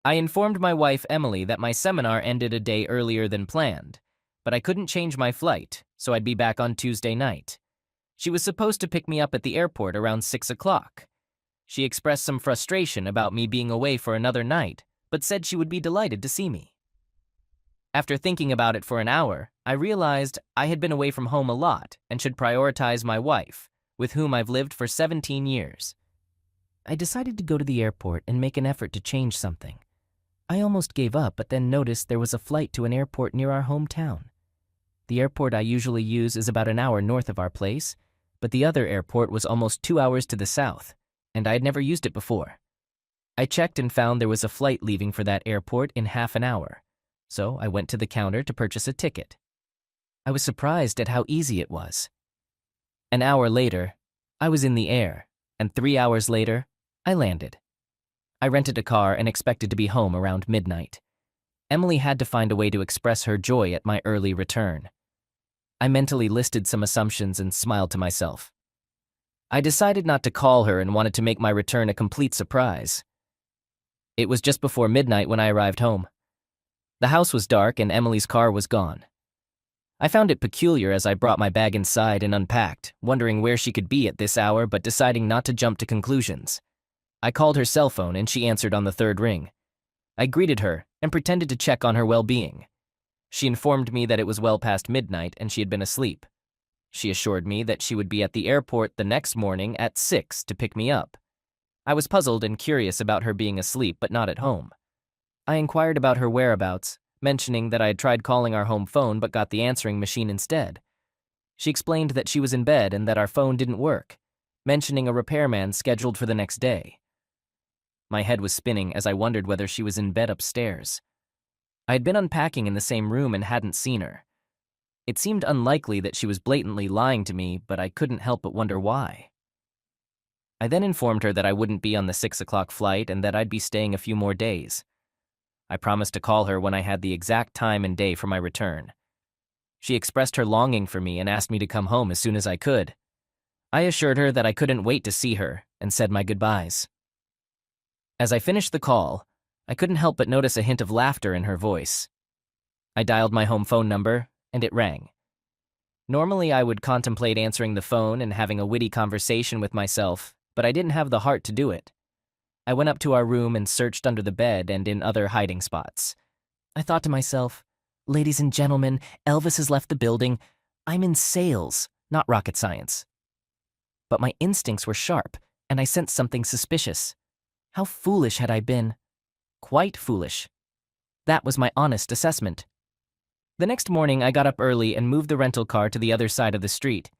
I informed my wife, Emily, that my seminar ended a day earlier than planned, but I couldn't change my flight, so I'd be back on Tuesday night. She was supposed to pick me up at the airport around 6 o'clock. She expressed some frustration about me being away for another night, but said she would be delighted to see me. After thinking about it for an hour, I realized I had been away from home a lot and should prioritize my wife, with whom I've lived for 17 years. I decided to go to the airport and make an effort to change something. I almost gave up, but then noticed there was a flight to an airport near our hometown. The airport I usually use is about an hour north of our place, but the other airport was almost 2 hours to the south, and I had never used it before. I checked and found there was a flight leaving for that airport in half an hour, so I went to the counter to purchase a ticket. I was surprised at how easy it was. An hour later, I was in the air, and 3 hours later, I landed. I rented a car and expected to be home around midnight. Emily had to find a way to express her joy at my early return. I mentally listed some assumptions and smiled to myself. I decided not to call her and wanted to make my return a complete surprise. It was just before midnight when I arrived home. The house was dark and Emily's car was gone. I found it peculiar as I brought my bag inside and unpacked, wondering where she could be at this hour but deciding not to jump to conclusions. I called her cell phone and she answered on the third ring. I greeted her and pretended to check on her well-being. She informed me that it was well past midnight and she had been asleep. She assured me that she would be at the airport the next morning at 6 to pick me up. I was puzzled and curious about her being asleep but not at home. I inquired about her whereabouts, mentioning that I had tried calling our home phone but got the answering machine instead. She explained that she was in bed and that our phone didn't work, mentioning a repairman scheduled for the next day. My head was spinning as I wondered whether she was in bed upstairs. I had been unpacking in the same room and hadn't seen her. It seemed unlikely that she was blatantly lying to me, but I couldn't help but wonder why. I then informed her that I wouldn't be on the 6 o'clock flight and that I'd be staying a few more days. I promised to call her when I had the exact time and day for my return. She expressed her longing for me and asked me to come home as soon as I could. I assured her that I couldn't wait to see her and said my goodbyes. As I finished the call, I couldn't help but notice a hint of laughter in her voice. I dialed my home phone number, and it rang. Normally, I would contemplate answering the phone and having a witty conversation with myself, but I didn't have the heart to do it. I went up to our room and searched under the bed and in other hiding spots. I thought to myself, ladies and gentlemen, Elvis has left the building. I'm in sales, not rocket science. But my instincts were sharp, and I sensed something suspicious. How foolish had I been? Quite foolish. That was my honest assessment. The next morning, I got up early and moved the rental car to the other side of the street.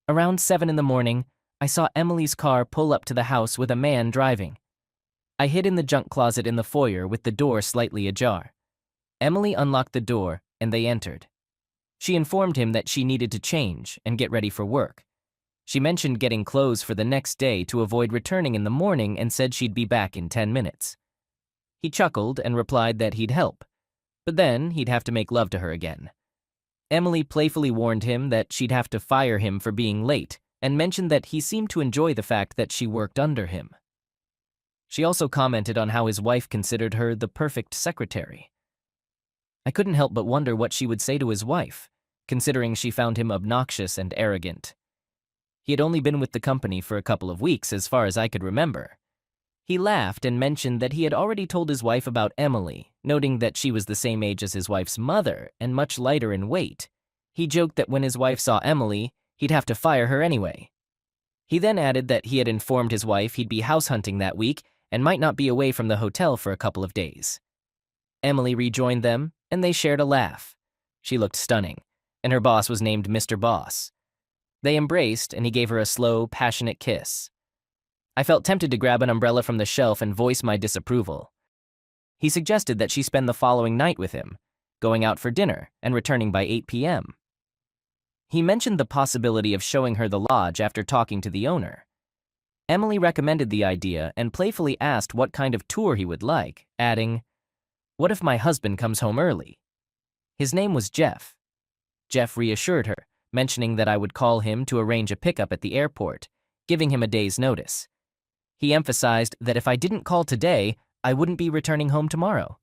Around 7 in the morning, I saw Emily's car pull up to the house with a man driving. I hid in the junk closet in the foyer with the door slightly ajar. Emily unlocked the door, and they entered. She informed him that she needed to change and get ready for work. She mentioned getting clothes for the next day to avoid returning in the morning and said she'd be back in 10 minutes. He chuckled and replied that he'd help, but then he'd have to make love to her again. Emily playfully warned him that she'd have to fire him for being late and mentioned that he seemed to enjoy the fact that she worked under him. She also commented on how his wife considered her the perfect secretary. I couldn't help but wonder what she would say to his wife, considering she found him obnoxious and arrogant. He had only been with the company for a couple of weeks, as far as I could remember. He laughed and mentioned that he had already told his wife about Emily, noting that she was the same age as his wife's mother and much lighter in weight. He joked that when his wife saw Emily, he'd have to fire her anyway. He then added that he had informed his wife he'd be house hunting that week and might not be away from the hotel for a couple of days. Emily rejoined them, and they shared a laugh. She looked stunning, and her boss was named Mr. Boss. They embraced, and he gave her a slow, passionate kiss. I felt tempted to grab an umbrella from the shelf and voice my disapproval. He suggested that she spend the following night with him, going out for dinner and returning by 8 p.m. He mentioned the possibility of showing her the lodge after talking to the owner. Emily recommended the idea and playfully asked what kind of tour he would like, adding, "What if my husband comes home early?" His name was Jeff. Jeff reassured her, mentioning that I would call him to arrange a pickup at the airport, giving him a day's notice. He emphasized that if I didn't call today, I wouldn't be returning home tomorrow.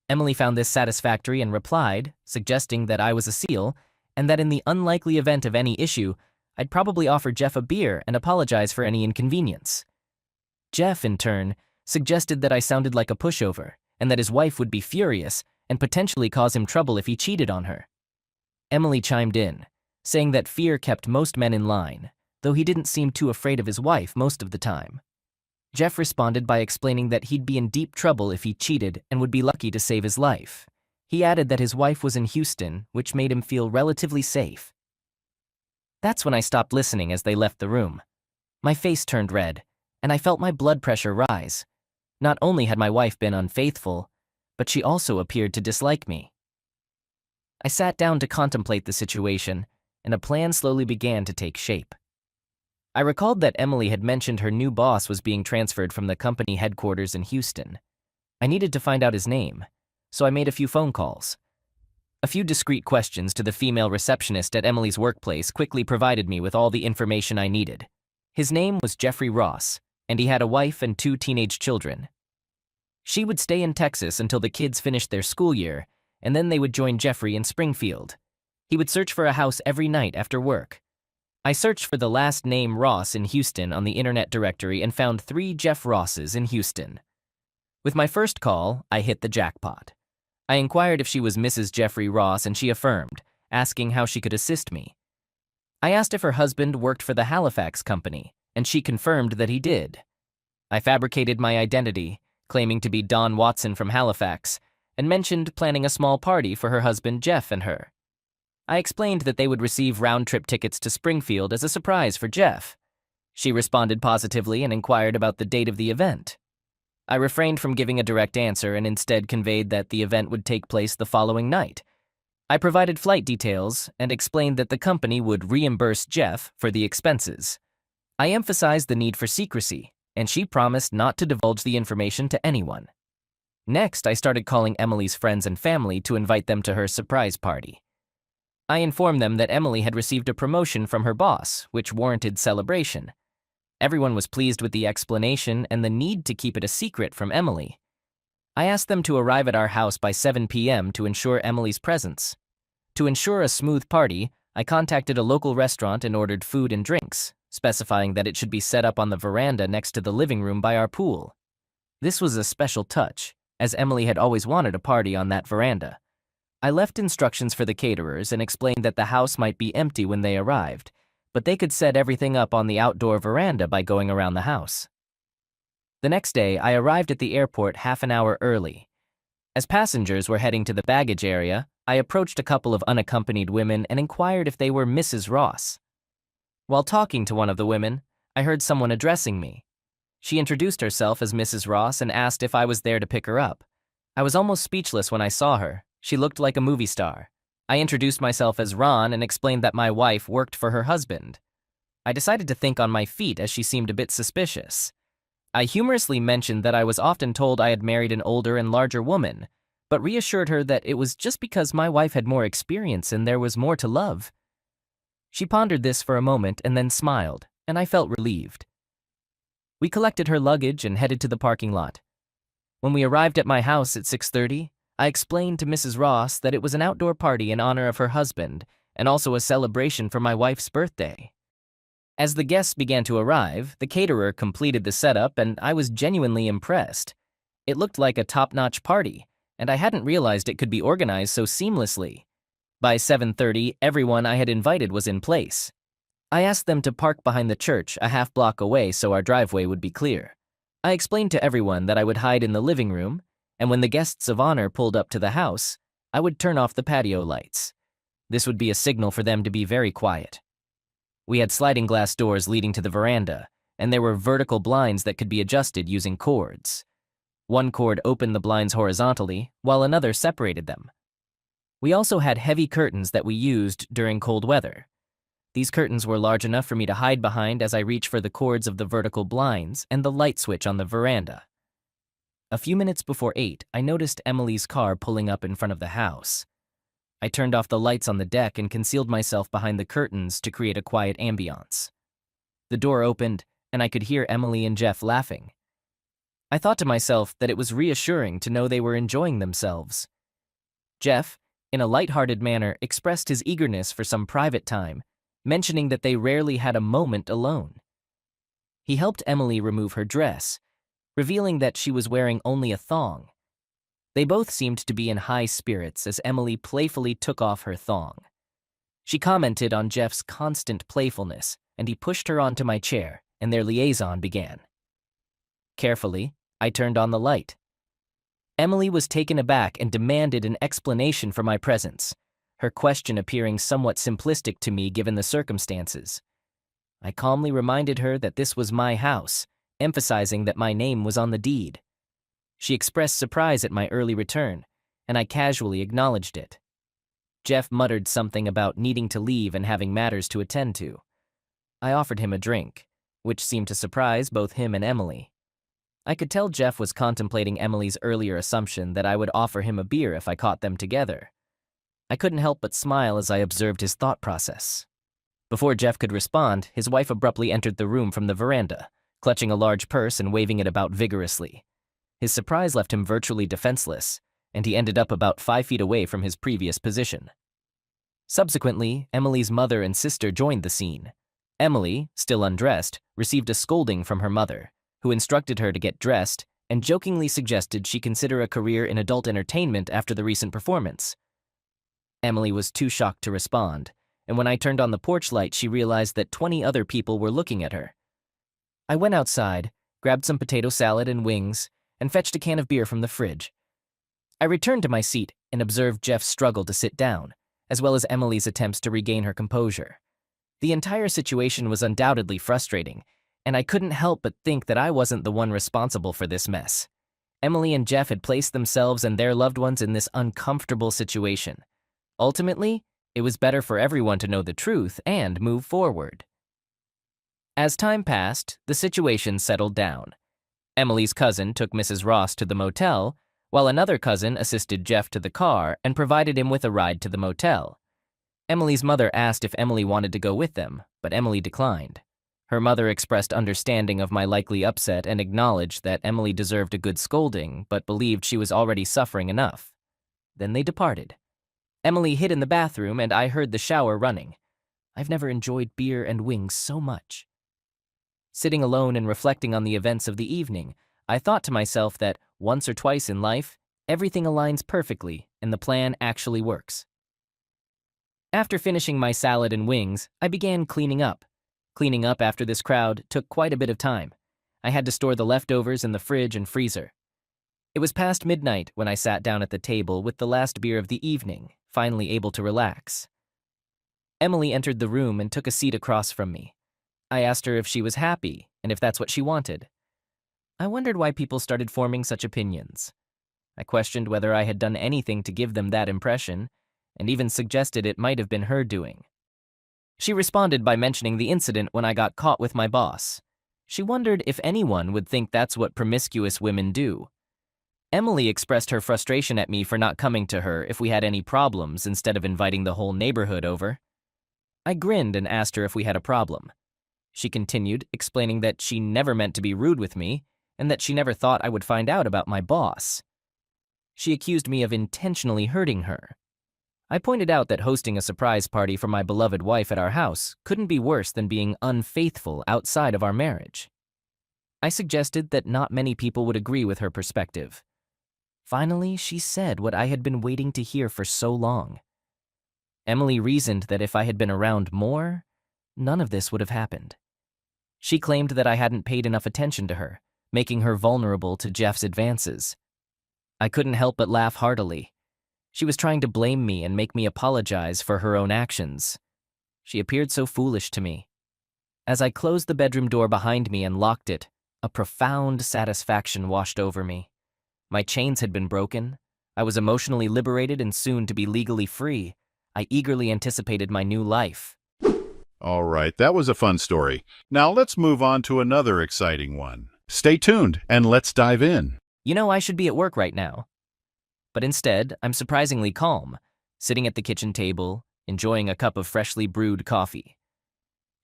Emily found this satisfactory and replied, suggesting that I was a seal, and that in the unlikely event of any issue, I'd probably offer Jeff a beer and apologize for any inconvenience. Jeff, in turn, suggested that I sounded like a pushover, and that his wife would be furious and potentially cause him trouble if he cheated on her. Emily chimed in, saying that fear kept most men in line, though he didn't seem too afraid of his wife most of the time. Jeff responded by explaining that he'd be in deep trouble if he cheated and would be lucky to save his life. He added that his wife was in Houston, which made him feel relatively safe. That's when I stopped listening as they left the room. My face turned red, and I felt my blood pressure rise. Not only had my wife been unfaithful, but she also appeared to dislike me. I sat down to contemplate the situation, and a plan slowly began to take shape. I recalled that Emily had mentioned her new boss was being transferred from the company headquarters in Houston. I needed to find out his name, so I made a few phone calls. A few discreet questions to the female receptionist at Emily's workplace quickly provided me with all the information I needed. His name was Jeffrey Ross, and he had a wife and 2 teenage children. She would stay in Texas until the kids finished their school year, and then they would join Jeffrey in Springfield. He would search for a house every night after work. I searched for the last name Ross in Houston on the internet directory and found 3 Jeff Rosses in Houston. With my first call, I hit the jackpot. I inquired if she was Mrs. Jeffrey Ross, and she affirmed, asking how she could assist me. I asked if her husband worked for the Halifax company, and she confirmed that he did. I fabricated my identity, claiming to be Don Watson from Halifax, and mentioned planning a small party for her husband Jeff and her. I explained that they would receive round-trip tickets to Springfield as a surprise for Jeff. She responded positively and inquired about the date of the event. I refrained from giving a direct answer and instead conveyed that the event would take place the following night. I provided flight details and explained that the company would reimburse Jeff for the expenses. I emphasized the need for secrecy, and she promised not to divulge the information to anyone. Next, I started calling Emily's friends and family to invite them to her surprise party. I informed them that Emily had received a promotion from her boss, which warranted celebration. Everyone was pleased with the explanation and the need to keep it a secret from Emily. I asked them to arrive at our house by 7 p.m. to ensure Emily's presence. To ensure a smooth party, I contacted a local restaurant and ordered food and drinks, specifying that it should be set up on the veranda next to the living room by our pool. This was a special touch, as Emily had always wanted a party on that veranda. I left instructions for the caterers and explained that the house might be empty when they arrived, but they could set everything up on the outdoor veranda by going around the house. The next day, I arrived at the airport half an hour early. As passengers were heading to the baggage area, I approached a couple of unaccompanied women and inquired if they were Mrs. Ross. While talking to one of the women, I heard someone addressing me. She introduced herself as Mrs. Ross and asked if I was there to pick her up. I was almost speechless when I saw her. She looked like a movie star. I introduced myself as Ron and explained that my wife worked for her husband. I decided to think on my feet as she seemed a bit suspicious. I humorously mentioned that I was often told I had married an older and larger woman, but reassured her that it was just because my wife had more experience and there was more to love. She pondered this for a moment and then smiled, and I felt relieved. We collected her luggage and headed to the parking lot. When we arrived at my house at 6:30, I explained to Mrs. Ross that it was an outdoor party in honor of her husband and also a celebration for my wife's birthday. As the guests began to arrive, the caterer completed the setup and I was genuinely impressed. It looked like a top-notch party, and I hadn't realized it could be organized so seamlessly. By 7:30, everyone I had invited was in place. I asked them to park behind the church a half block away so our driveway would be clear. I explained to everyone that I would hide in the living room, and when the guests of honor pulled up to the house, I would turn off the patio lights. This would be a signal for them to be very quiet. We had sliding glass doors leading to the veranda, and there were vertical blinds that could be adjusted using cords. One cord opened the blinds horizontally, while another separated them. We also had heavy curtains that we used during cold weather. These curtains were large enough for me to hide behind as I reached for the cords of the vertical blinds and the light switch on the veranda. A few minutes before 8, I noticed Emily's car pulling up in front of the house. I turned off the lights on the deck and concealed myself behind the curtains to create a quiet ambiance. The door opened, and I could hear Emily and Jeff laughing. I thought to myself that it was reassuring to know they were enjoying themselves. Jeff, in a light-hearted manner, expressed his eagerness for some private time, mentioning that they rarely had a moment alone. He helped Emily remove her dress, revealing that she was wearing only a thong. They both seemed to be in high spirits as Emily playfully took off her thong. She commented on Jeff's constant playfulness, and he pushed her onto my chair, and their liaison began. Carefully, I turned on the light. Emily was taken aback and demanded an explanation for my presence, her question appearing somewhat simplistic to me given the circumstances. I calmly reminded her that this was my house, emphasizing that my name was on the deed. She expressed surprise at my early return, and I casually acknowledged it. Jeff muttered something about needing to leave and having matters to attend to. I offered him a drink, which seemed to surprise both him and Emily. I could tell Jeff was contemplating Emily's earlier assumption that I would offer him a beer if I caught them together. I couldn't help but smile as I observed his thought process. Before Jeff could respond, his wife abruptly entered the room from the veranda, clutching a large purse and waving it about vigorously. His surprise left him virtually defenseless, and he ended up about 5 feet away from his previous position. Subsequently, Emily's mother and sister joined the scene. Emily, still undressed, received a scolding from her mother, who instructed her to get dressed and jokingly suggested she consider a career in adult entertainment after the recent performance. Emily was too shocked to respond, and when I turned on the porch light, she realized that 20 other people were looking at her. I went outside, grabbed some potato salad and wings, and fetched a can of beer from the fridge. I returned to my seat and observed Jeff's struggle to sit down, as well as Emily's attempts to regain her composure. The entire situation was undoubtedly frustrating, and I couldn't help but think that I wasn't the one responsible for this mess. Emily and Jeff had placed themselves and their loved ones in this uncomfortable situation. Ultimately, it was better for everyone to know the truth and move forward. As time passed, the situation settled down. Emily's cousin took Mrs. Ross to the motel, while another cousin assisted Jeff to the car and provided him with a ride to the motel. Emily's mother asked if Emily wanted to go with them, but Emily declined. Her mother expressed understanding of my likely upset and acknowledged that Emily deserved a good scolding, but believed she was already suffering enough. Then they departed. Emily hid in the bathroom, and I heard the shower running. I've never enjoyed beer and wings so much. Sitting alone and reflecting on the events of the evening, I thought to myself that once or twice in life, everything aligns perfectly and the plan actually works. After finishing my salad and wings, I began cleaning up. Cleaning up after this crowd took quite a bit of time. I had to store the leftovers in the fridge and freezer. It was past midnight when I sat down at the table with the last beer of the evening, finally able to relax. Emily entered the room and took a seat across from me. I asked her if she was happy and if that's what she wanted. I wondered why people started forming such opinions. I questioned whether I had done anything to give them that impression, and even suggested it might have been her doing. She responded by mentioning the incident when I got caught with my boss. She wondered if anyone would think that's what promiscuous women do. Emily expressed her frustration at me for not coming to her if we had any problems instead of inviting the whole neighborhood over. I grinned and asked her if we had a problem. She continued, explaining that she never meant to be rude with me and that she never thought I would find out about my boss. She accused me of intentionally hurting her. I pointed out that hosting a surprise party for my beloved wife at our house couldn't be worse than being unfaithful outside of our marriage. I suggested that not many people would agree with her perspective. Finally, she said what I had been waiting to hear for so long. Emily reasoned that if I had been around more, none of this would have happened. She claimed that I hadn't paid enough attention to her, making her vulnerable to Jeff's advances. I couldn't help but laugh heartily. She was trying to blame me and make me apologize for her own actions. She appeared so foolish to me. As I closed the bedroom door behind me and locked it, a profound satisfaction washed over me. My chains had been broken. I was emotionally liberated and soon to be legally free. I eagerly anticipated my new life. All right, that was a fun story. Now let's move on to another exciting one. Stay tuned and let's dive in. You know, I should be at work right now. But instead, I'm surprisingly calm, sitting at the kitchen table, enjoying a cup of freshly brewed coffee.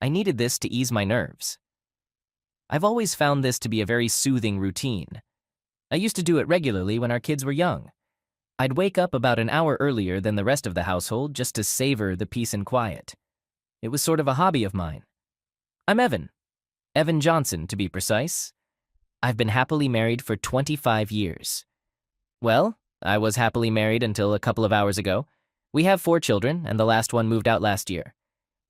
I needed this to ease my nerves. I've always found this to be a very soothing routine, I used to do it regularly when our kids were young. I'd wake up about an hour earlier than the rest of the household just to savor the peace and quiet. It was sort of a hobby of mine. I'm Evan Johnson, to be precise. I've been happily married for 25 years. Well, I was happily married until a couple of hours ago. We have 4 children, and the last one moved out last year.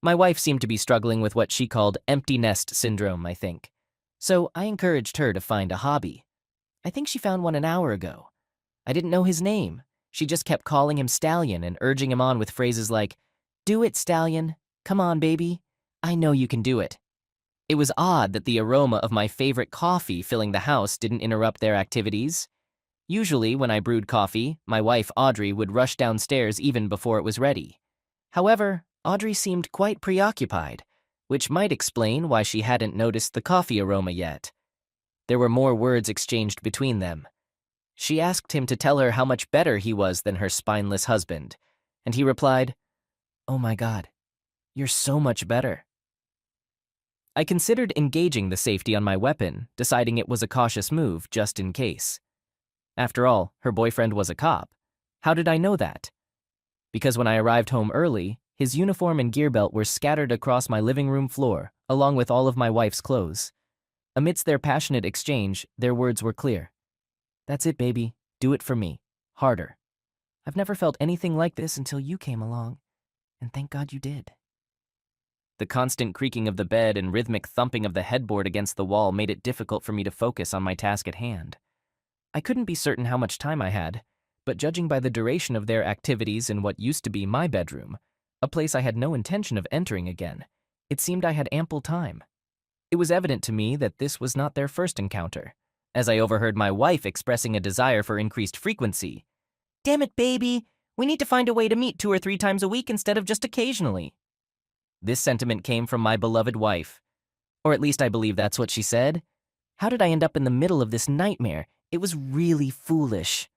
My wife seemed to be struggling with what she called empty nest syndrome, I think. So I encouraged her to find a hobby. I think she found one an hour ago. I didn't know his name. She just kept calling him Stallion and urging him on with phrases like, "Do it, Stallion. Come on, baby. I know you can do it." It was odd that the aroma of my favorite coffee filling the house didn't interrupt their activities. Usually, when I brewed coffee, my wife Audrey would rush downstairs even before it was ready. However, Audrey seemed quite preoccupied, which might explain why she hadn't noticed the coffee aroma yet. There were more words exchanged between them. She asked him to tell her how much better he was than her spineless husband, and he replied, "Oh my God, you're so much better." I considered engaging the safety on my weapon, deciding it was a cautious move just in case. After all, her boyfriend was a cop. How did I know that? Because when I arrived home early, his uniform and gear belt were scattered across my living room floor, along with all of my wife's clothes. Amidst their passionate exchange, their words were clear. "That's it, baby. Do it for me. Harder. I've never felt anything like this until you came along, and thank God you did." The constant creaking of the bed and rhythmic thumping of the headboard against the wall made it difficult for me to focus on my task at hand. I couldn't be certain how much time I had, but judging by the duration of their activities in what used to be my bedroom, a place I had no intention of entering again, it seemed I had ample time. It was evident to me that this was not their first encounter, as I overheard my wife expressing a desire for increased frequency. "Damn it, baby! We need to find a way to meet 2 or 3 times a week instead of just occasionally." This sentiment came from my beloved wife. Or at least I believe that's what she said. How did I end up in the middle of this nightmare? It was really foolish.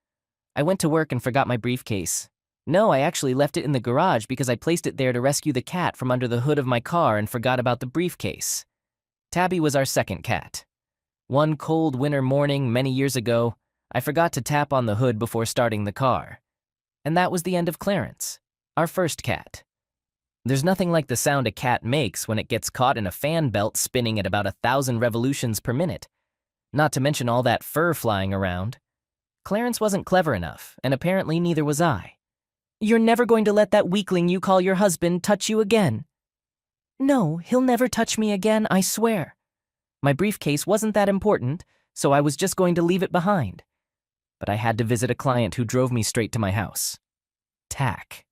I went to work and forgot my briefcase. No, I actually left it in the garage because I placed it there to rescue the cat from under the hood of my car and forgot about the briefcase. Tabby was our second cat. One cold winter morning many years ago, I forgot to tap on the hood before starting the car. And that was the end of Clarence, our first cat. There's nothing like the sound a cat makes when it gets caught in a fan belt spinning at about 1,000 revolutions per minute. Not to mention all that fur flying around. Clarence wasn't clever enough, and apparently neither was I. "You're never going to let that weakling you call your husband touch you again." "No, he'll never touch me again, I swear." My briefcase wasn't that important, so I was just going to leave it behind. But I had to visit a client who drove me straight to my house. Tack.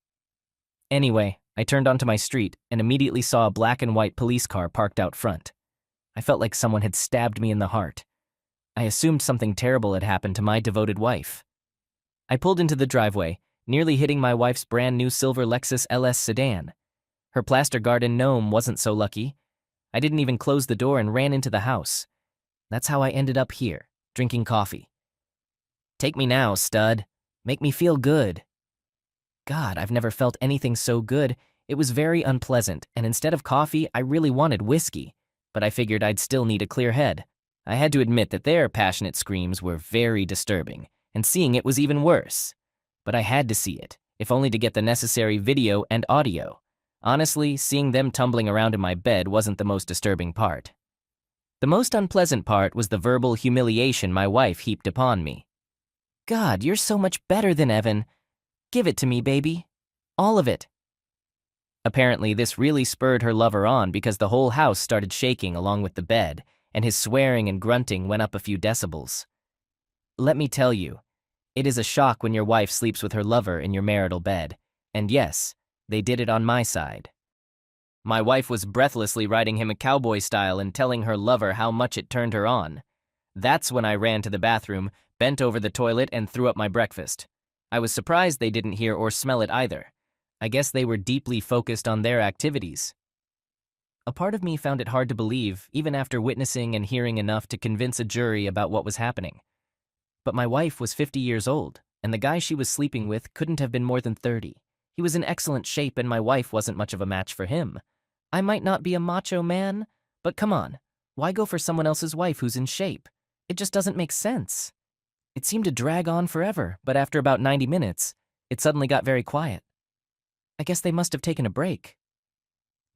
Anyway, I turned onto my street and immediately saw a black and white police car parked out front. I felt like someone had stabbed me in the heart. I assumed something terrible had happened to my devoted wife. I pulled into the driveway, nearly hitting my wife's brand new silver Lexus LS sedan. Her plaster garden gnome wasn't so lucky. I didn't even close the door and ran into the house. That's how I ended up here, drinking coffee. Take me now, stud. Make me feel good. God, I've never felt anything so good. It was very unpleasant, and instead of coffee, I really wanted whiskey. But I figured I'd still need a clear head. I had to admit that their passionate screams were very disturbing, and seeing it was even worse. But I had to see it, if only to get the necessary video and audio. Honestly, seeing them tumbling around in my bed wasn't the most disturbing part. The most unpleasant part was the verbal humiliation my wife heaped upon me. "God, you're so much better than Evan. Give it to me, baby. All of it." Apparently, this really spurred her lover on because the whole house started shaking along with the bed, and his swearing and grunting went up a few decibels. Let me tell you, it is a shock when your wife sleeps with her lover in your marital bed, and yes, they did it on my side. My wife was breathlessly riding him a cowboy style and telling her lover how much it turned her on. That's when I ran to the bathroom, bent over the toilet, and threw up my breakfast. I was surprised they didn't hear or smell it either. I guess they were deeply focused on their activities. A part of me found it hard to believe, even after witnessing and hearing enough to convince a jury about what was happening. But my wife was 50 years old, and the guy she was sleeping with couldn't have been more than 30. He was in excellent shape, and my wife wasn't much of a match for him. I might not be a macho man, but come on, why go for someone else's wife who's in shape? It just doesn't make sense. It seemed to drag on forever, but after about 90 minutes, it suddenly got very quiet. I guess they must have taken a break.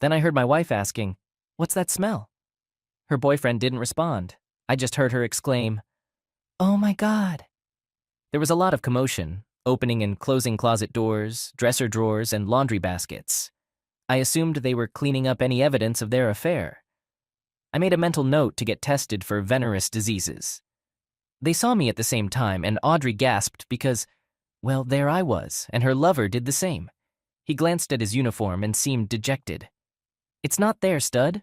Then I heard my wife asking, "What's that smell?" Her boyfriend didn't respond. I just heard her exclaim, "Oh my God." There was a lot of commotion, opening and closing closet doors, dresser drawers, and laundry baskets. I assumed they were cleaning up any evidence of their affair. I made a mental note to get tested for venereal diseases. They saw me at the same time, and Audrey gasped because, well, there I was, and her lover did the same. He glanced at his uniform and seemed dejected. "It's not there, stud."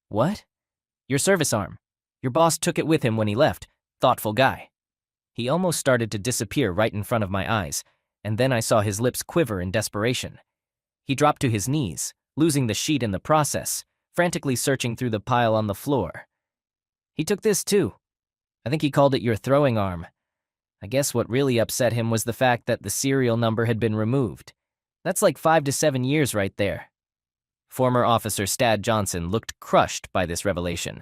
"What?" "Your service arm. Your boss took it with him when he left. Thoughtful guy." He almost started to disappear right in front of my eyes, and then I saw his lips quiver in desperation. He dropped to his knees, losing the sheet in the process, frantically searching through the pile on the floor. "He took this too. I think he called it your throwing arm." I guess what really upset him was the fact that the serial number had been removed. That's like 5 to 7 years right there. Former Officer Stad Johnson looked crushed by this revelation.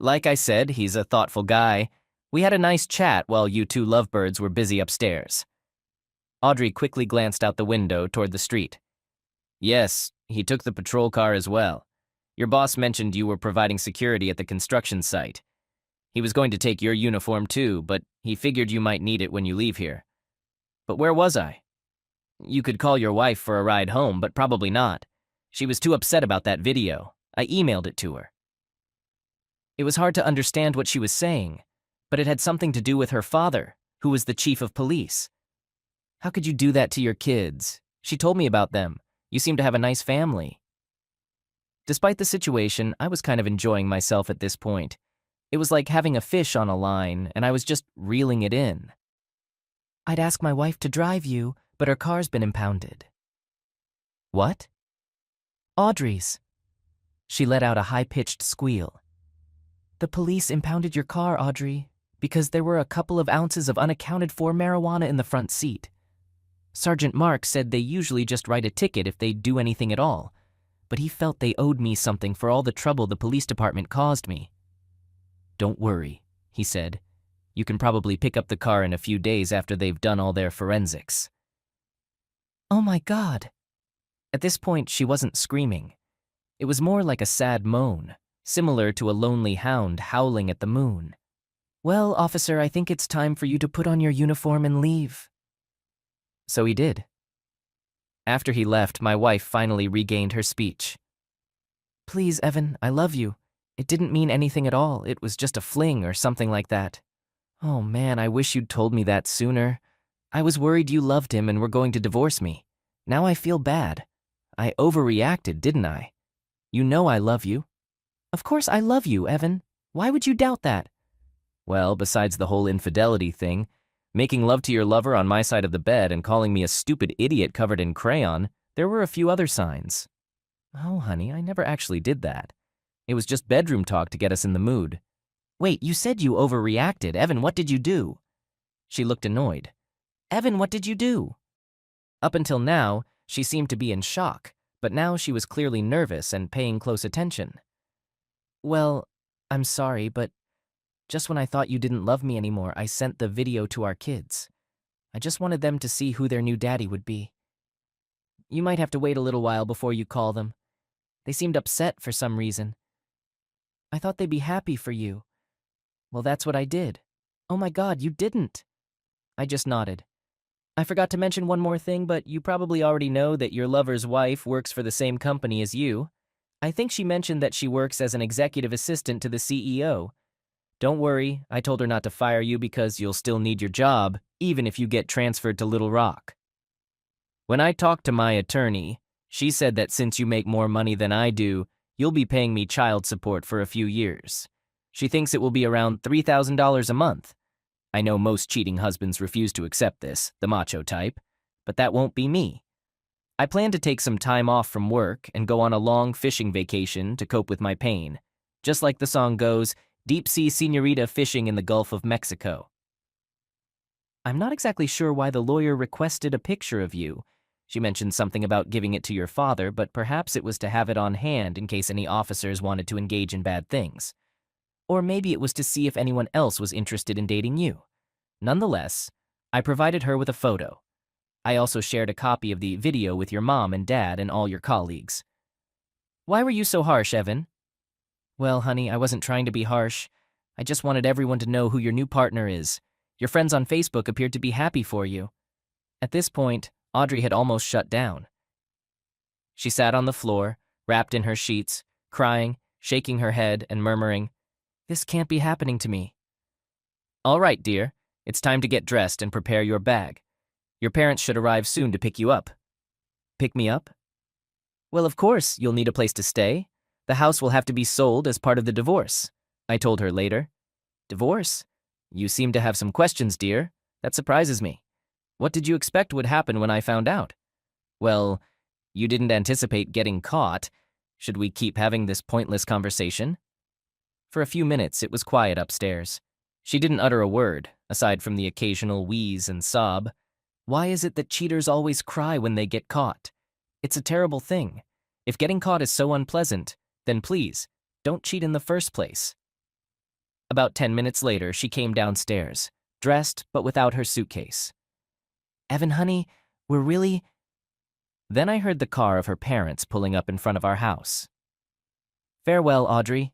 Like I said, he's a thoughtful guy. We had a nice chat while you two lovebirds were busy upstairs. Audrey quickly glanced out the window toward the street. "Yes, he took the patrol car as well. Your boss mentioned you were providing security at the construction site. He was going to take your uniform too, but he figured you might need it when you leave here. But where was I? You could call your wife for a ride home, but probably not. She was too upset about that video. I emailed it to her." It was hard to understand what she was saying, but it had something to do with her father, who was the chief of police. "How could you do that to your kids? She told me about them. You seem to have a nice family." Despite the situation, I was kind of enjoying myself at this point. It was like having a fish on a line, and I was just reeling it in. "I'd ask my wife to drive you, but her car's been impounded." "What?" "Audrey's." She let out a high-pitched squeal. "The police impounded your car, Audrey, because there were a couple of ounces of unaccounted-for marijuana in the front seat. Sergeant Mark said they usually just write a ticket if they do anything at all, but he felt they owed me something for all the trouble the police department caused me." "Don't worry," he said. "You can probably pick up the car in a few days after they've done all their forensics." "Oh my God." At this point, she wasn't screaming. It was more like a sad moan, similar to a lonely hound howling at the moon. "Well, officer, I think it's time for you to put on your uniform and leave." So he did. After he left, my wife finally regained her speech. "Please, Evan, I love you. It didn't mean anything at all. It was just a fling or something like that. Oh man, I wish you'd told me that sooner. I was worried you loved him and were going to divorce me. Now I feel bad. I overreacted, didn't I? You know I love you." "Of course I love you, Evan. Why would you doubt that?" "Well, besides the whole infidelity thing, making love to your lover on my side of the bed and calling me a stupid idiot covered in crayon, there were a few other signs." "Oh, honey, I never actually did that. It was just bedroom talk to get us in the mood." "Wait, you said you overreacted. Evan, what did you do?" She looked annoyed. "Evan, what did you do?" Up until now, she seemed to be in shock, but now she was clearly nervous and paying close attention. "Well, I'm sorry, but just when I thought you didn't love me anymore, I sent the video to our kids. I just wanted them to see who their new daddy would be. You might have to wait a little while before you call them. They seemed upset for some reason. I thought they'd be happy for you. Well, that's what I did." "Oh my God, you didn't." I just nodded. "I forgot to mention one more thing, but you probably already know that your lover's wife works for the same company as you. I think she mentioned that she works as an executive assistant to the CEO. Don't worry, I told her not to fire you because you'll still need your job, even if you get transferred to Little Rock. When I talked to my attorney, she said that since you make more money than I do, you'll be paying me child support for a few years. She thinks it will be around $3,000 a month. I know most cheating husbands refuse to accept this, the macho type, but that won't be me. I plan to take some time off from work and go on a long fishing vacation to cope with my pain. Just like the song goes, deep-sea señorita fishing in the Gulf of Mexico." I'm not exactly sure why the lawyer requested a picture of you. She mentioned something about giving it to your father, but perhaps it was to have it on hand in case any officers wanted to engage in bad things. Or maybe it was to see if anyone else was interested in dating you. Nonetheless, I provided her with a photo. I also shared a copy of the video with your mom and dad and all your colleagues. Why were you so harsh, Evan? Well, honey, I wasn't trying to be harsh. I just wanted everyone to know who your new partner is. Your friends on Facebook appeared to be happy for you. At this point, Audrey had almost shut down. She sat on the floor, wrapped in her sheets, crying, shaking her head, and murmuring, "This can't be happening to me." All right, dear. It's time to get dressed and prepare your bag. Your parents should arrive soon to pick you up. Pick me up? Well, of course, you'll need a place to stay. The house will have to be sold as part of the divorce, I told her later. Divorce? You seem to have some questions, dear. That surprises me. What did you expect would happen when I found out? Well, you didn't anticipate getting caught. Should we keep having this pointless conversation? For a few minutes, it was quiet upstairs. She didn't utter a word, aside from the occasional wheeze and sob. Why is it that cheaters always cry when they get caught? It's a terrible thing. If getting caught is so unpleasant, then please, don't cheat in the first place. About 10 minutes later, she came downstairs, dressed but without her suitcase. Evan, honey, we're really... Then I heard the car of her parents pulling up in front of our house. Farewell, Audrey.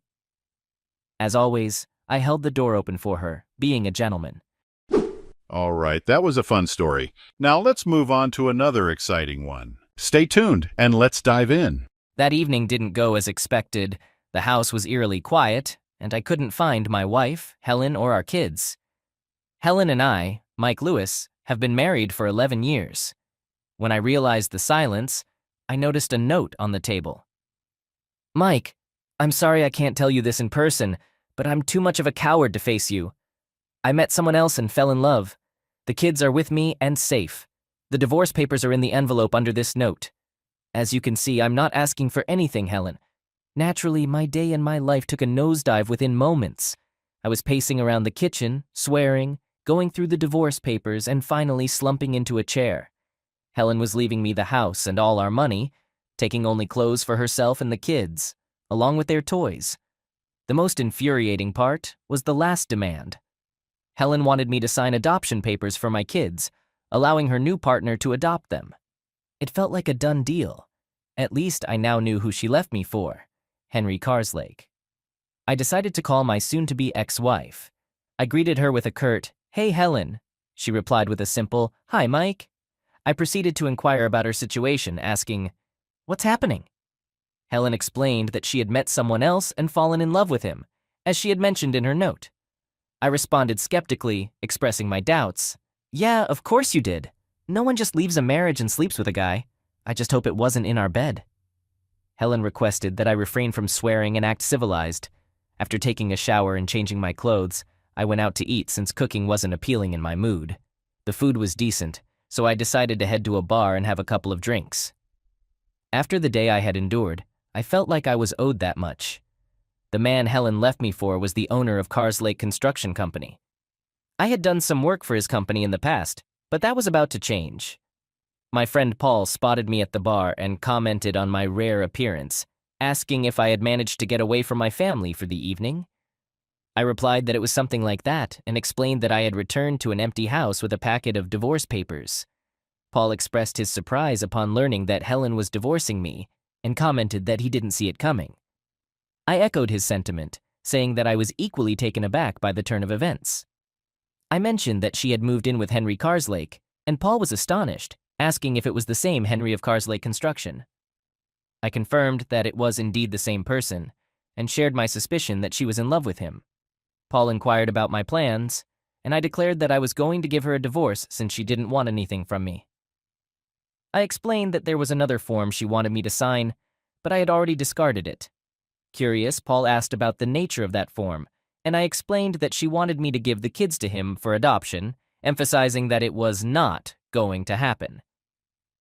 As always, I held the door open for her, being a gentleman. All right, that was a fun story. Now let's move on to another exciting one. Stay tuned and let's dive in. That evening didn't go as expected. The house was eerily quiet, and I couldn't find my wife, Helen, or our kids. Helen and I, Mike Lewis, have been married for 11 years. When I realized the silence, I noticed a note on the table. Mike, I'm sorry I can't tell you this in person, but I'm too much of a coward to face you. I met someone else and fell in love. The kids are with me and safe. The divorce papers are in the envelope under this note. As you can see, I'm not asking for anything, Helen. Naturally, my day and my life took a nosedive within moments. I was pacing around the kitchen, swearing, going through the divorce papers, and finally slumping into a chair. Helen was leaving me the house and all our money, taking only clothes for herself and the kids, along with their toys. The most infuriating part was the last demand. Helen wanted me to sign adoption papers for my kids, allowing her new partner to adopt them. It felt like a done deal. At least I now knew who she left me for, Henry Carslake. I decided to call my soon-to-be ex-wife. I greeted her with a curt, "Hey, Helen." She replied with a simple, "Hi, Mike." I proceeded to inquire about her situation, asking, "What's happening?" Helen explained that she had met someone else and fallen in love with him, as she had mentioned in her note. I responded skeptically, expressing my doubts. "Yeah, of course you did. No one just leaves a marriage and sleeps with a guy. I just hope it wasn't in our bed." Helen requested that I refrain from swearing and act civilized. After taking a shower and changing my clothes, I went out to eat since cooking wasn't appealing in my mood. The food was decent, so I decided to head to a bar and have a couple of drinks. After the day I had endured, I felt like I was owed that much. The man Helen left me for was the owner of Carslake Construction Company. I had done some work for his company in the past, but that was about to change. My friend Paul spotted me at the bar and commented on my rare appearance, asking if I had managed to get away from my family for the evening. I replied that it was something like that and explained that I had returned to an empty house with a packet of divorce papers. Paul expressed his surprise upon learning that Helen was divorcing me and commented that he didn't see it coming. I echoed his sentiment, saying that I was equally taken aback by the turn of events. I mentioned that she had moved in with Henry Carslake, and Paul was astonished, asking if it was the same Henry of Carslake Construction. I confirmed that it was indeed the same person, and shared my suspicion that she was in love with him. Paul inquired about my plans, and I declared that I was going to give her a divorce since she didn't want anything from me. I explained that there was another form she wanted me to sign, but I had already discarded it. Curious, Paul asked about the nature of that form, and I explained that she wanted me to give the kids to him for adoption, emphasizing that it was not going to happen.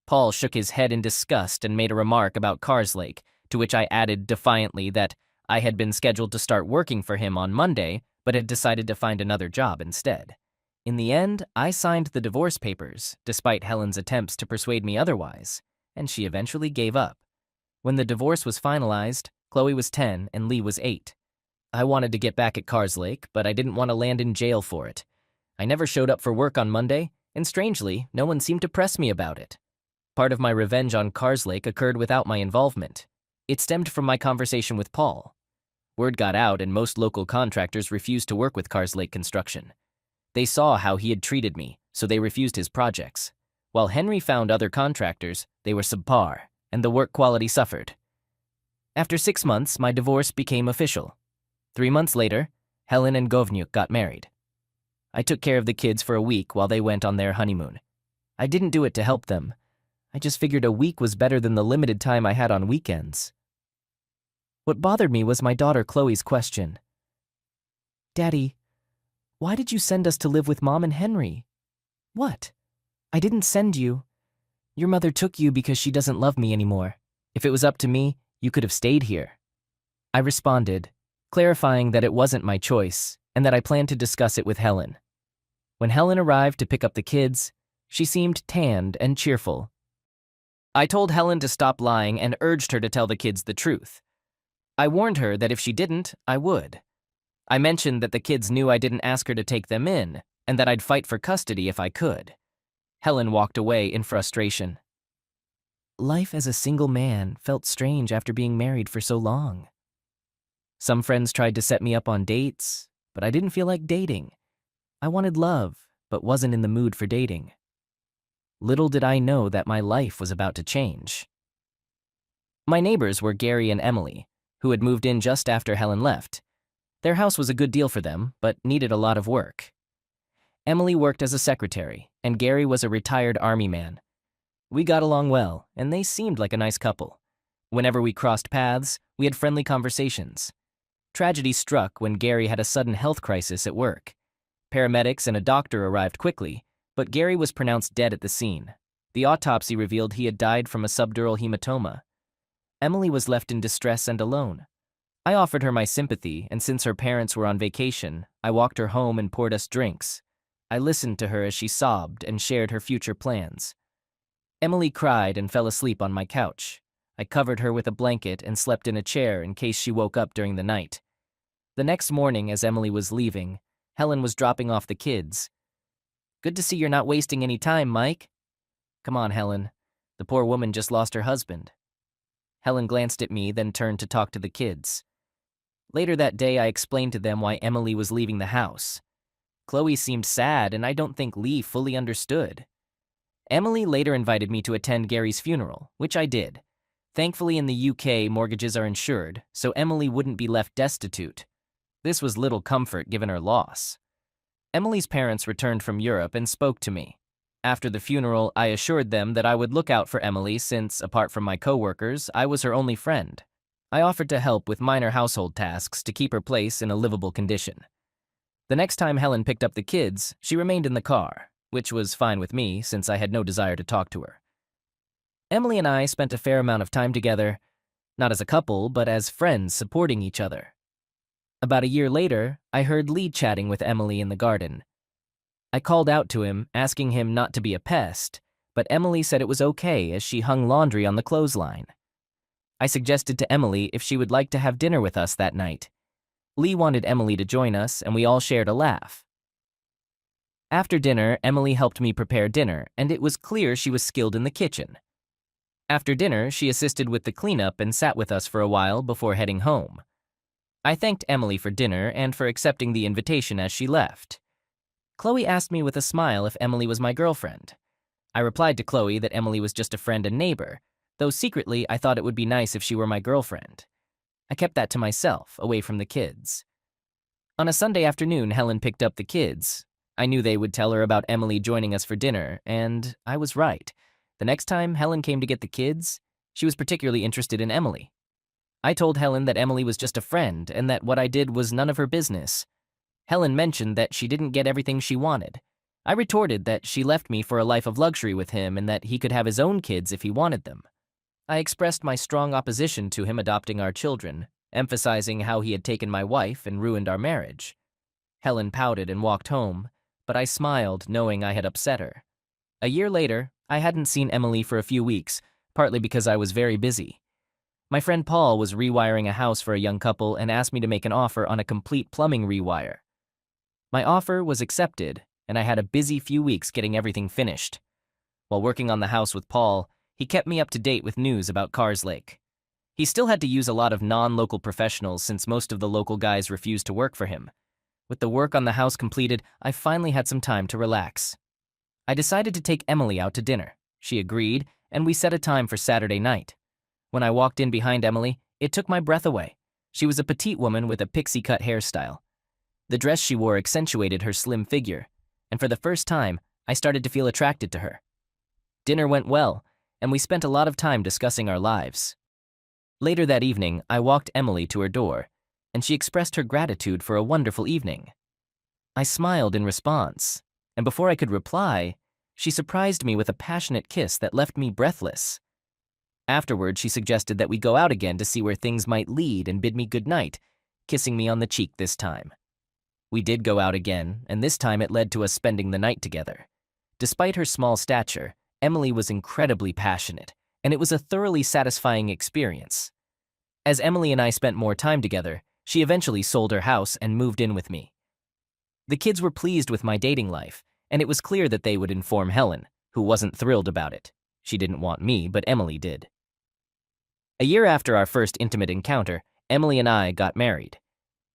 Paul shook his head in disgust and made a remark about Carslake, to which I added defiantly that I had been scheduled to start working for him on Monday, but had decided to find another job instead. In the end, I signed the divorce papers, despite Helen's attempts to persuade me otherwise, and she eventually gave up. When the divorce was finalized, Chloe was 10 and Lee was 8. I wanted to get back at Carslake, but I didn't want to land in jail for it. I never showed up for work on Monday, and strangely, no one seemed to press me about it. Part of my revenge on Carslake occurred without my involvement. It stemmed from my conversation with Paul. Word got out and most local contractors refused to work with Carslake Construction. They saw how he had treated me, so they refused his projects. While Henry found other contractors, they were subpar, and the work quality suffered. After 6 months, my divorce became official. 3 months later, Helen and Govnyuk got married. I took care of the kids for a week while they went on their honeymoon. I didn't do it to help them. I just figured a week was better than the limited time I had on weekends. What bothered me was my daughter Chloe's question. "Daddy, why did you send us to live with Mom and Henry?" "What? I didn't send you. Your mother took you because she doesn't love me anymore. If it was up to me, you could have stayed here." I responded, clarifying that it wasn't my choice and that I planned to discuss it with Helen. When Helen arrived to pick up the kids, she seemed tanned and cheerful. I told Helen to stop lying and urged her to tell the kids the truth. I warned her that if she didn't, I would. I mentioned that the kids knew I didn't ask her to take them in and that I'd fight for custody if I could. Helen walked away in frustration. Life as a single man felt strange after being married for so long. Some friends tried to set me up on dates, but I didn't feel like dating. I wanted love, but wasn't in the mood for dating. Little did I know that my life was about to change. My neighbors were Gary and Emily, who had moved in just after Helen left. Their house was a good deal for them, but needed a lot of work. Emily worked as a secretary, and Gary was a retired army man. We got along well, and they seemed like a nice couple. Whenever we crossed paths, we had friendly conversations. Tragedy struck when Gary had a sudden health crisis at work. Paramedics and a doctor arrived quickly, but Gary was pronounced dead at the scene. The autopsy revealed he had died from a subdural hematoma. Emily was left in distress and alone. I offered her my sympathy, and since her parents were on vacation, I walked her home and poured us drinks. I listened to her as she sobbed and shared her future plans. Emily cried and fell asleep on my couch. I covered her with a blanket and slept in a chair in case she woke up during the night. The next morning, as Emily was leaving, Helen was dropping off the kids. "Good to see you're not wasting any time, Mike." "Come on, Helen. The poor woman just lost her husband." Helen glanced at me, then turned to talk to the kids. Later that day, I explained to them why Emily was leaving the house. Chloe seemed sad, and I don't think Lee fully understood. Emily later invited me to attend Gary's funeral, which I did. Thankfully, in the UK, mortgages are insured, so Emily wouldn't be left destitute. This was little comfort given her loss. Emily's parents returned from Europe and spoke to me. After the funeral, I assured them that I would look out for Emily since, apart from my coworkers, I was her only friend. I offered to help with minor household tasks to keep her place in a livable condition. The next time Helen picked up the kids, she remained in the car, which was fine with me since I had no desire to talk to her. Emily and I spent a fair amount of time together, not as a couple, but as friends supporting each other. About a year later, I heard Lee chatting with Emily in the garden. I called out to him, asking him not to be a pest, but Emily said it was okay as she hung laundry on the clothesline. I suggested to Emily if she would like to have dinner with us that night. Lee wanted Emily to join us, and we all shared a laugh. After dinner, Emily helped me prepare dinner, and it was clear she was skilled in the kitchen. After dinner, she assisted with the cleanup and sat with us for a while before heading home. I thanked Emily for dinner and for accepting the invitation as she left. Chloe asked me with a smile if Emily was my girlfriend. I replied to Chloe that Emily was just a friend and neighbor, though secretly I thought it would be nice if she were my girlfriend. I kept that to myself, away from the kids. On a Sunday afternoon, Helen picked up the kids. I knew they would tell her about Emily joining us for dinner, and I was right. The next time Helen came to get the kids, she was particularly interested in Emily. I told Helen that Emily was just a friend and that what I did was none of her business. Helen mentioned that she didn't get everything she wanted. I retorted that she left me for a life of luxury with him and that he could have his own kids if he wanted them. I expressed my strong opposition to him adopting our children, emphasizing how he had taken my wife and ruined our marriage. Helen pouted and walked home, but I smiled knowing I had upset her. A year later, I hadn't seen Emily for a few weeks, partly because I was very busy. My friend Paul was rewiring a house for a young couple and asked me to make an offer on a complete plumbing rewire. My offer was accepted, and I had a busy few weeks getting everything finished. While working on the house with Paul, he kept me up to date with news about Carslake. He still had to use a lot of non-local professionals since most of the local guys refused to work for him. With the work on the house completed, I finally had some time to relax. I decided to take Emily out to dinner. She agreed, and we set a time for Saturday night. When I walked in behind Emily, it took my breath away. She was a petite woman with a pixie-cut hairstyle. The dress she wore accentuated her slim figure, and for the first time, I started to feel attracted to her. Dinner went well, and we spent a lot of time discussing our lives. Later that evening, I walked Emily to her door, and she expressed her gratitude for a wonderful evening. I smiled in response, and before I could reply, she surprised me with a passionate kiss that left me breathless. Afterward, she suggested that we go out again to see where things might lead and bid me good night, kissing me on the cheek this time. We did go out again, and this time it led to us spending the night together. Despite her small stature, Emily was incredibly passionate, and it was a thoroughly satisfying experience. As Emily and I spent more time together, she eventually sold her house and moved in with me. The kids were pleased with my dating life, and it was clear that they would inform Helen, who wasn't thrilled about it. She didn't want me, but Emily did. A year after our first intimate encounter, Emily and I got married.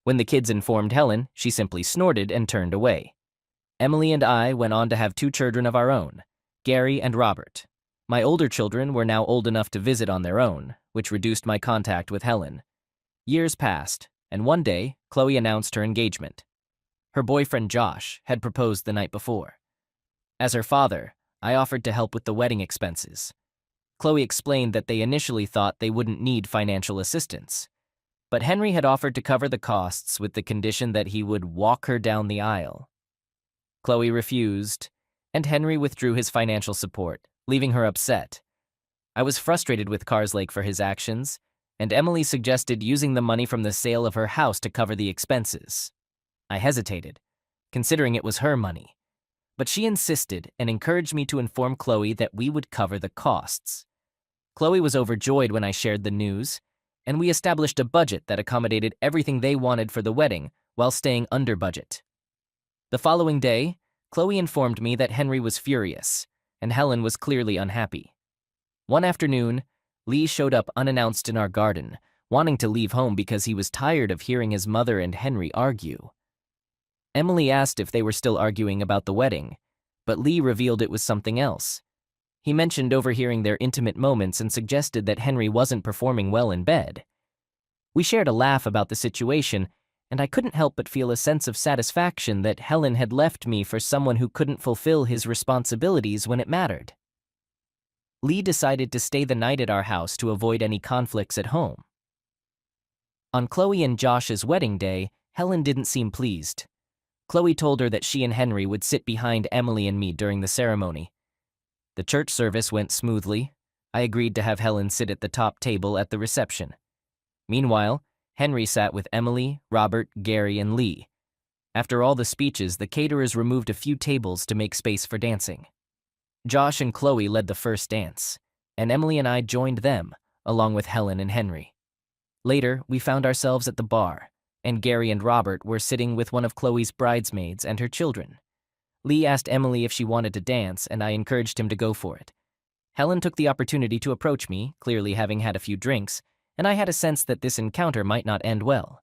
When the kids informed Helen, she simply snorted and turned away. Emily and I went on to have 2 children of our own, Gary and Robert. My older children were now old enough to visit on their own, which reduced my contact with Helen. Years passed, and one day, Chloe announced her engagement. Her boyfriend Josh had proposed the night before. As her father, I offered to help with the wedding expenses. Chloe explained that they initially thought they wouldn't need financial assistance, but Henry had offered to cover the costs with the condition that he would walk her down the aisle. Chloe refused, and Henry withdrew his financial support, leaving her upset. I was frustrated with Carslake for his actions, and Emily suggested using the money from the sale of her house to cover the expenses. I hesitated, considering it was her money, but she insisted and encouraged me to inform Chloe that we would cover the costs. Chloe was overjoyed when I shared the news, and we established a budget that accommodated everything they wanted for the wedding while staying under budget. The following day, Chloe informed me that Henry was furious, and Helen was clearly unhappy. One afternoon, Lee showed up unannounced in our garden, wanting to leave home because he was tired of hearing his mother and Henry argue. Emily asked if they were still arguing about the wedding, but Lee revealed it was something else. He mentioned overhearing their intimate moments and suggested that Henry wasn't performing well in bed. We shared a laugh about the situation, and I couldn't help but feel a sense of satisfaction that Helen had left me for someone who couldn't fulfill his responsibilities when it mattered. Lee decided to stay the night at our house to avoid any conflicts at home. On Chloe and Josh's wedding day, Helen didn't seem pleased. Chloe told her that she and Henry would sit behind Emily and me during the ceremony. The church service went smoothly. I agreed to have Helen sit at the top table at the reception. Meanwhile, Henry sat with Emily, Robert, Gary, and Lee. After all the speeches, the caterers removed a few tables to make space for dancing. Josh and Chloe led the first dance, and Emily and I joined them, along with Helen and Henry. Later, we found ourselves at the bar, and Gary and Robert were sitting with one of Chloe's bridesmaids and her children. Lee asked Emily if she wanted to dance, and I encouraged him to go for it. Helen took the opportunity to approach me, clearly having had a few drinks, and I had a sense that this encounter might not end well.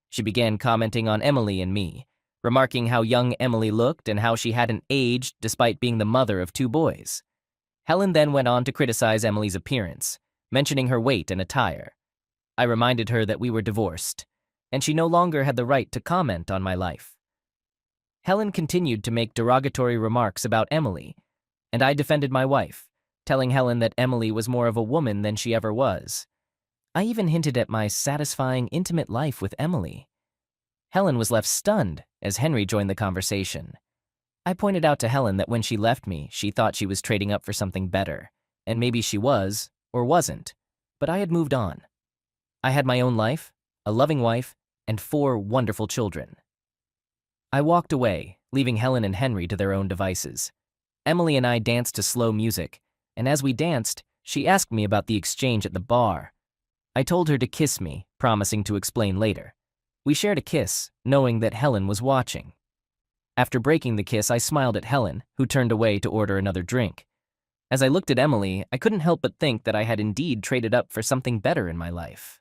She began commenting on Emily and me, remarking how young Emily looked and how she hadn't aged despite being the mother of 2 boys. Helen then went on to criticize Emily's appearance, mentioning her weight and attire. I reminded her that we were divorced, and she no longer had the right to comment on my life. Helen continued to make derogatory remarks about Emily, and I defended my wife, telling Helen that Emily was more of a woman than she ever was. I even hinted at my satisfying, intimate life with Emily. Helen was left stunned as Henry joined the conversation. I pointed out to Helen that when she left me, she thought she was trading up for something better, and maybe she was, or wasn't, but I had moved on. I had my own life, a loving wife, and 4 wonderful children. I walked away, leaving Helen and Henry to their own devices. Emily and I danced to slow music, and as we danced, she asked me about the exchange at the bar. I told her to kiss me, promising to explain later. We shared a kiss, knowing that Helen was watching. After breaking the kiss, I smiled at Helen, who turned away to order another drink. As I looked at Emily, I couldn't help but think that I had indeed traded up for something better in my life.